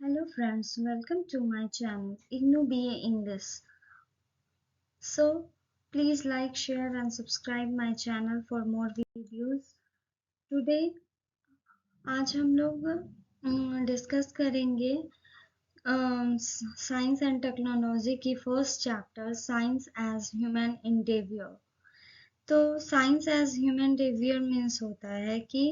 Hello friends, welcome to my channel Igno BA English. So please like, share and subscribe my channel for more videos. Today आज हम लोग discuss करेंगे science and technology की first chapter science as human endeavour. तो science as human endeavour means होता है कि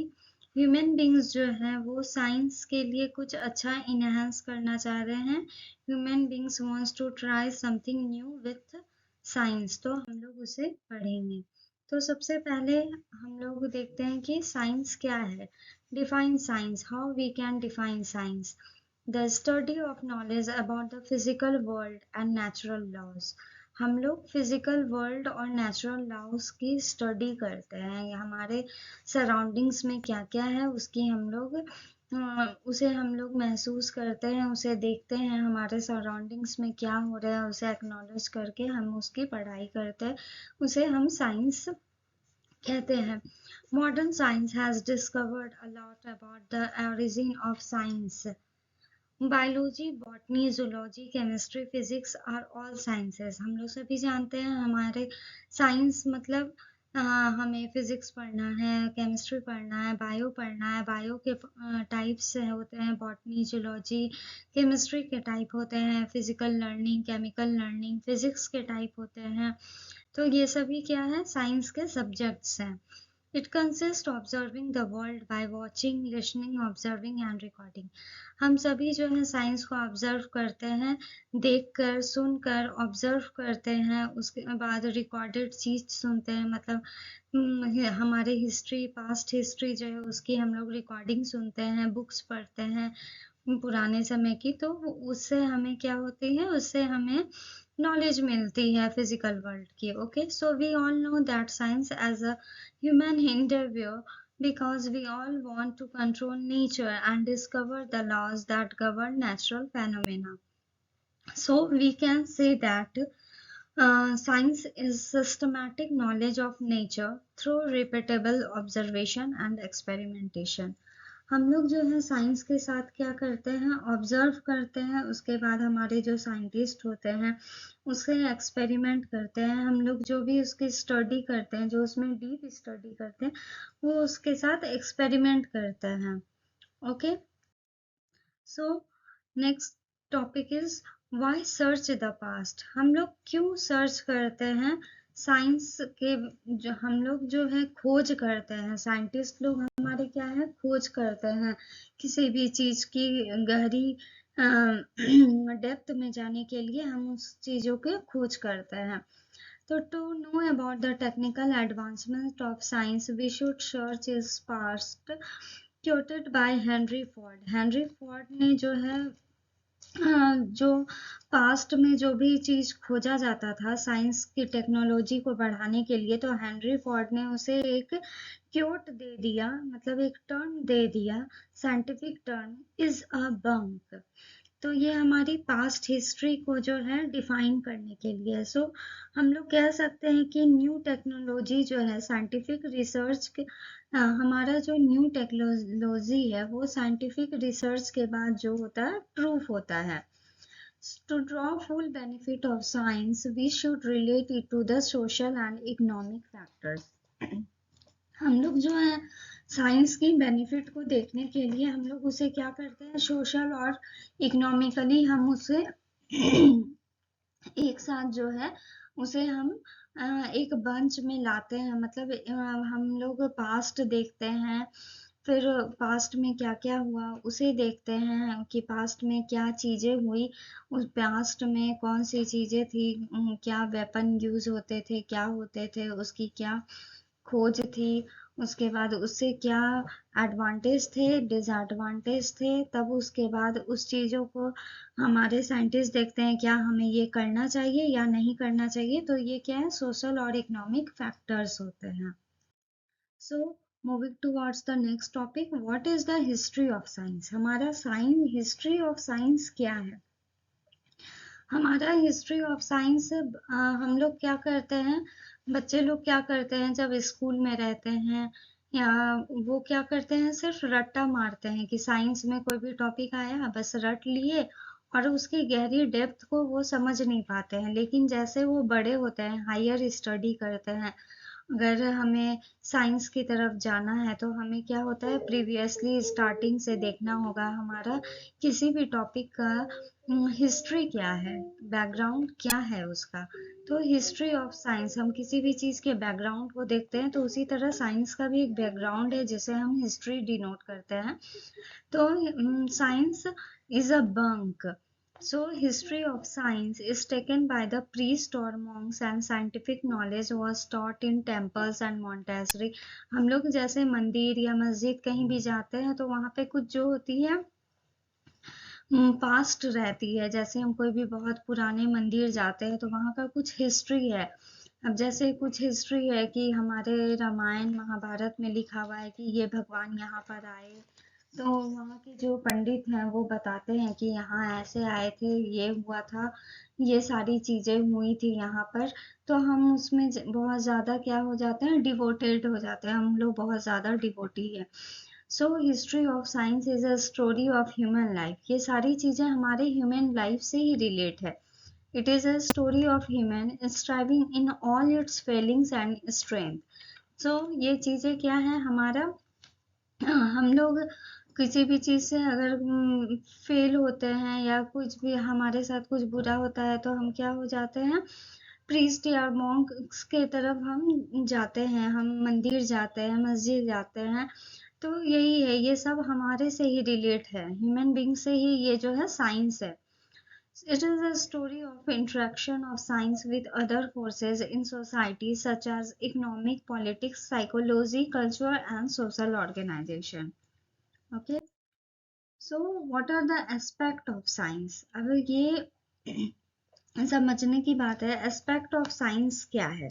human beings जो हैं वो साइंस के लिए कुछ अच्छा इनहेंस करना चाह रहे हैं। Human beings wants to try something new with science, तो हम लोग उसे पढ़ेंगे। तो सबसे पहले हम लोग देखते हैं कि साइंस क्या है। Define science, how we can define science, the study of knowledge about the physical world and natural laws. हम लोग फिजिकल वर्ल्ड और नेचुरल लॉज की स्टडी करते हैं, हमारे सराउंडिंग्स में क्या क्या है उसकी हम लोग उसे हम लोग महसूस करते हैं, उसे देखते हैं, हमारे सराउंडिंग्स में क्या हो रहा है उसे एक्नॉलेज करके हम उसकी पढ़ाई करते हैं, उसे हम साइंस कहते हैं। Modern science has discovered a lot about the origin of science. Biology, botany, zoology, chemistry, physics are all sciences. हम लोग सभी जानते हैं हमारे साइंस मतलब हमें फिजिक्स पढ़ना है, केमिस्ट्री पढ़ना है, बायो पढ़ना है। बायो के टाइप्स होते हैं, बॉटनी, जूलॉजी, केमिस्ट्री के टाइप होते हैं, physical learning, chemical learning, physics के टाइप होते हैं। तो ये सभी क्या है, साइंस के सब्जेक्ट्स हैं। It consists of observing the world by watching, listening, observing and recording. हम सभी जो है साइंस को ऑब्जर्व करते हैं, देखकर, सुनकर ऑब्जर्व करते हैं, उसके बाद रिकॉर्डेड चीज सुनते हैं, मतलब हमारे हिस्ट्री, पास्ट हिस्ट्री जो है उसकी हम लोग रिकॉर्डिंग सुनते हैं, बुक्स पढ़ते हैं पुराने समय की, तो उससे हमें क्या होती है, उससे हमें नॉलेज मिलती है फिजिकल वर्ल्ड की। Okay, so we all know that science as a human endeavor because we all want to control nature and discover the laws that govern natural phenomena. So we can say that science is systematic knowledge of nature through repeatable observation and experimentation. हम लोग जो है science के साथ क्या करते हैं, observe करते हैं, उसके बाद हमारे जो साइंटिस्ट होते हैं उससे एक्सपेरिमेंट करते हैं। हम लोग जो भी उसकी स्टडी करते हैं, जो उसमें डीप स्टडी करते हैं, वो उसके साथ एक्सपेरिमेंट करते हैं। Okay, so next topic is why search the past. हम लोग क्यों सर्च करते हैं साइंस के, जो हम लोग जो है खोज करते हैं, साइंटिस्ट लोग हमारे क्या है, खोज करते हैं किसी भी चीज की गहरी डेप्थ में जाने के लिए हम उस चीजों के खोज करते हैं। तो to know about the technical advancement of science we should search is past quoted by Henry Ford. Henry Ford ने जो है जो पास्ट में जो भी चीज खोजा जाता था साइंस की टेक्नोलॉजी को बढ़ाने के लिए, तो हेनरी फोर्ड ने उसे एक क्योट दे दिया, मतलब एक टर्म दे दिया, scientific term is a bunk. तो ये हमारी पास्ट हिस्ट्री को जो है डिफाइन करने के लिए। सो हम लोग कह सकते हैं कि न्यू टेक्नोलॉजी जो है साइंटिफिक रिसर्च के हमारा जो न्यू टेक्नोलॉजी है वो साइंटिफिक रिसर्च के बाद जो होता है प्रूफ होता है। To draw full benefit of science, we should relate it to the social and economic factors. हम लोग जो है साइंस की बेनिफिट को देखने के लिए हम लोग उसे क्या करते हैं, सोशल और इकोनॉमिकली हम उसे एक साथ जो है उसे हम एक बंच में लाते हैं। मतलब हम लोग पास्ट देखते हैं, फिर पास्ट में क्या क्या हुआ उसे देखते हैं कि पास्ट में क्या चीजें हुई, उस पास्ट में कौन सी चीजें थी, क्या वेपन यूज होते थे, क्या होते थे, उसकी क्या खोज थी, उसके बाद उससे क्या एडवांटेज थे, डिसएडवांटेज थे, तब उसके बाद उस चीज़ों को हमारे साइंटिस्ट देखते हैं क्या हमें ये करना चाहिए या नहीं करना चाहिए। तो ये क्या है, सोशल और इकोनॉमिक फैक्टर्स होते हैं। So moving towards the next topic, what is the history of science. हमारा साइंस, हिस्ट्री ऑफ साइंस क्या है। हमारा हिस्ट्री ऑफ साइंस, हम लोग क्या करते हैं, बच्चे लोग क्या करते हैं जब स्कूल में रहते हैं या वो क्या करते हैं, सिर्फ रट्टा मारते हैं कि साइंस में कोई भी टॉपिक आया बस रट लिए और उसकी गहरी डेप्थ को वो समझ नहीं पाते हैं। लेकिन जैसे वो बड़े होते हैं, हायर स्टडी करते हैं, अगर हमें साइंस की तरफ जाना है तो हमें क्या होता है, प्रीवियसली स्टार्टिंग से देखना होगा हमारा किसी भी टॉपिक का हिस्ट्री क्या है, बैकग्राउंड क्या है उसका। तो हिस्ट्री ऑफ साइंस, हम किसी भी चीज के बैकग्राउंड को देखते हैं, तो उसी तरह साइंस का भी एक बैकग्राउंड है जिसे हम हिस्ट्री डिनोट करते हैं। तो science is a bunk. So history of science is taken by the priest or monks and scientific knowledge was taught in temples and monastery. हम लोग जैसे मंदिर या मस्जिद कहीं भी जाते हैं तो वहाँ पे कुछ जो होती है पास्ट रहती है। जैसे हम कोई भी बहुत पुराने मंदिर जाते हैं तो वहाँ का कुछ हिस्ट्री है। अब जैसे कुछ हिस्ट्री है कि हमारे रामायण महाभारत में लिखा हुआ है कि ये भगवान यहाँ पर आए, तो वहाँ के जो पंडित हैं वो बताते हैं कि यहाँ ऐसे आए थे, ये हुआ था, ये सारी चीजें हुई थी यहाँ पर। तो हम उसमें बहुत ज्यादा क्या हो जाते हैं, डिवोटेड हो जाते हैं, हम लोग बहुत ज्यादा डिवोटी है। So history of science is a story of human life, ये सारी चीजें हमारे ह्यूमन लाइफ से ही रिलेट है। It is a story of human striving in all its failings and strength. सो ये चीजें क्या है हमारा, हम लोग किसी भी चीज से अगर फेल होते हैं या कुछ भी हमारे साथ कुछ बुरा होता है तो हम क्या हो जाते हैं, प्रीस्ट या मॉन्क्स के तरफ हम जाते हैं, हम मंदिर जाते हैं, मस्जिद जाते हैं। तो यही है, ये सब हमारे से ही रिलेट है, ह्यूमन बीइंग से ही ये जो है साइंस है। It is a story of interaction of science with other forces in society such as economic, politics, psychology, culture and social organization. Okay. So what are the aspect of science? अब ये समझने की बात है, aspect of science क्या है।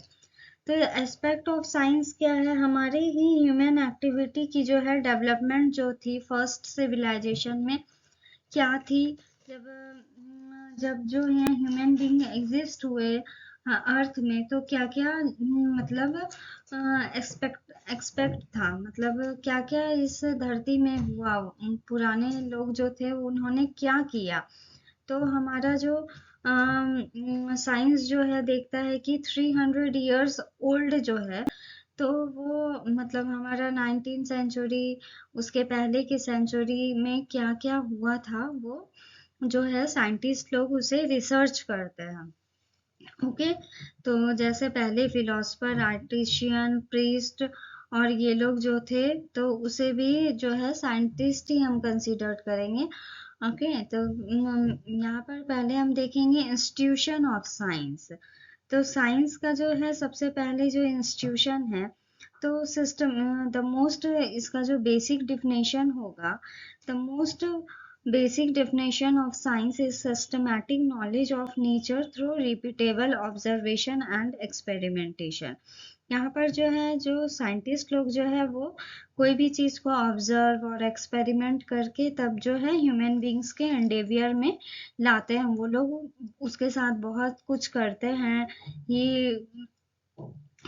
तो aspect of science क्या है, हमारे ही ह्यूमन एक्टिविटी की जो है डेवलपमेंट जो थी फर्स्ट सिविलाइजेशन में क्या थी, जब जब जो है ह्यूमन बीइंग एग्जिस्ट हुए अर्थ में, तो क्या क्या मतलब एक्सपेक्ट एक्सपेक्ट था, मतलब क्या क्या इस धरती में हुआ, पुराने लोग जो थे उन्होंने क्या किया। तो हमारा जो साइंस जो है देखता है कि 300 इयर्स ओल्ड जो है, तो वो मतलब हमारा 19 सेंचुरी, उसके पहले की सेंचुरी में क्या क्या हुआ था, वो जो है साइंटिस्ट लोग उसे रिसर्च करते हैं। ओके। तो जैसे पहले फिलोसफर, आर्टिशियन, प्रीस्ट और ये लोग जो थे, तो उसे भी जो है साइंटिस्ट ही हम कंसीडर करेंगे। ओके। तो यहाँ पर पहले हम देखेंगे इंस्टीट्यूशन ऑफ साइंस। तो साइंस का जो है सबसे पहले जो इंस्टीट्यूशन है, तो सिस्टम, द मोस्ट, इसका जो बेसिक डिफिनेशन होगा, the most basic definition of science is systematic knowledge of nature through repeatable observation and experimentation. यहाँ पर जो है, जो साइंटिस्ट लोग जो है वो कोई भी चीज को ऑब्जर्व और एक्सपेरिमेंट करके तब जो है ह्यूमन बींग्स के एंडेवियर में लाते हैं। वो लोग उसके साथ बहुत कुछ करते हैं, ये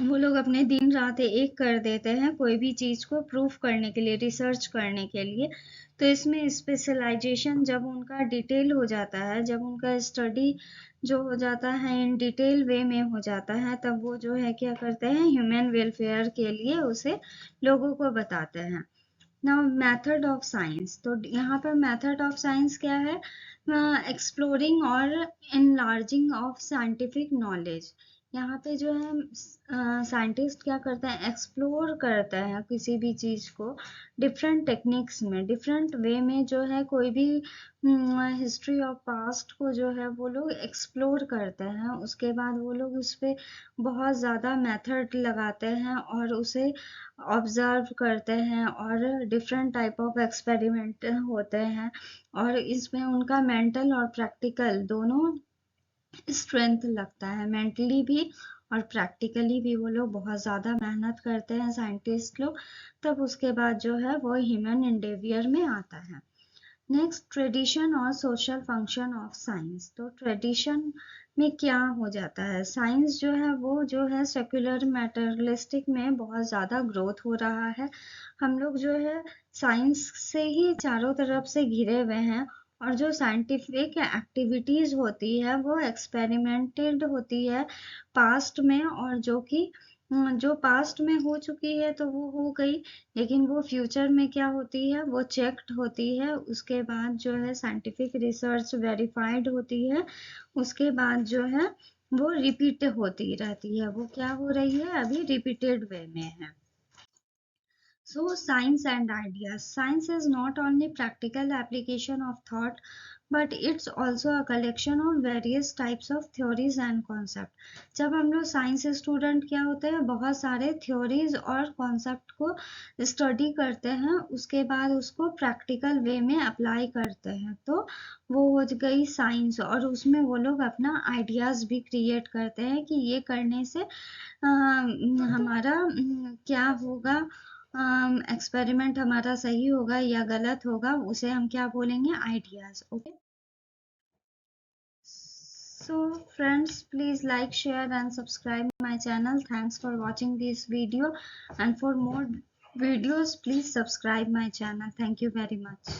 वो लोग अपने दिन रात एक कर देते हैं कोई भी चीज को प्रूफ करने के लिए, रिसर्च करने के लिए। तो इसमें स्पेशलाइजेशन जब उनका डिटेल हो जाता है, जब उनका स्टडी जो हो जाता है इन डिटेल वे में हो जाता है, तब वो जो है क्या करते हैं, ह्यूमन वेलफेयर के लिए उसे लोगों को बताते हैं। नाउ मेथड ऑफ साइंस, तो यहाँ पर मेथड ऑफ साइंस क्या है, एक्सप्लोरिंग और इनलार्जिंग ऑफ साइंटिफिक नॉलेज। यहाँ पे जो है साइंटिस्ट क्या करते हैं, एक्सप्लोर करते हैं किसी भी चीज को डिफरेंट टेक्निक्स में, डिफरेंट वे में, जो है कोई भी हिस्ट्री ऑफ पास्ट को जो है वो लोग एक्सप्लोर करते हैं। उसके बाद वो लोग उस पर बहुत ज़्यादा मेथड लगाते हैं और उसे ऑब्जर्व करते हैं और डिफरेंट टाइप ऑफ एक्सपेरिमेंट होते हैं, और इसमें उनका मेंटल और प्रैक्टिकल दोनों स्ट्रेंथ लगता है, मेंटली भी और प्रैक्टिकली भी वो लोग बहुत ज़्यादा मेहनत करते हैं साइंटिस्ट लोग। तब उसके बाद जो है वो ह्यूमन एंडेवियर में आता है। नेक्स्ट, ट्रेडिशन और सोशल फंक्शन ऑफ साइंस। तो ट्रेडिशन में क्या हो जाता है, साइंस जो है वो जो है सेक्युलर मैटेरियलिस्टिक में बहुत ज़्यादा ग्रोथ हो रहा है। हम लोग जो है साइंस से ही चारों तरफ से घिरे हुए हैं, और जो साइंटिफिक एक्टिविटीज़ होती है वो एक्सपेरिमेंटेड होती है पास्ट में, और जो पास्ट में हो चुकी है तो वो हो गई, लेकिन वो फ्यूचर में क्या होती है वो चेक्ड होती है, उसके बाद जो है साइंटिफिक रिसर्च वेरीफाइड होती है, उसके बाद जो है वो रिपीट होती रहती है। वो क्या हो रही है, अभी रिपीटेड वे में है। So, science and ideas. Science is not only practical application of thought, but it's also a collection of various types of theories and concept. जब हम लोग साइंस स्टूडेंट क्या होते हैं, बहुत सारे थ्योरीज और कॉन्सेप्ट को स्टडी करते हैं, उसके बाद उसको प्रैक्टिकल वे में अप्लाई करते हैं, तो वो हो गई साइंस। और उसमें वो लोग अपना आइडियाज भी क्रिएट करते हैं कि ये करने से हमारा क्या होगा, एक्सपेरिमेंट हमारा सही होगा या गलत होगा, उसे हम क्या बोलेंगे, ideas. Okay, so friends, please like, share and subscribe my channel. Thanks for watching this video, and for more videos please subscribe my channel. Thank you very much.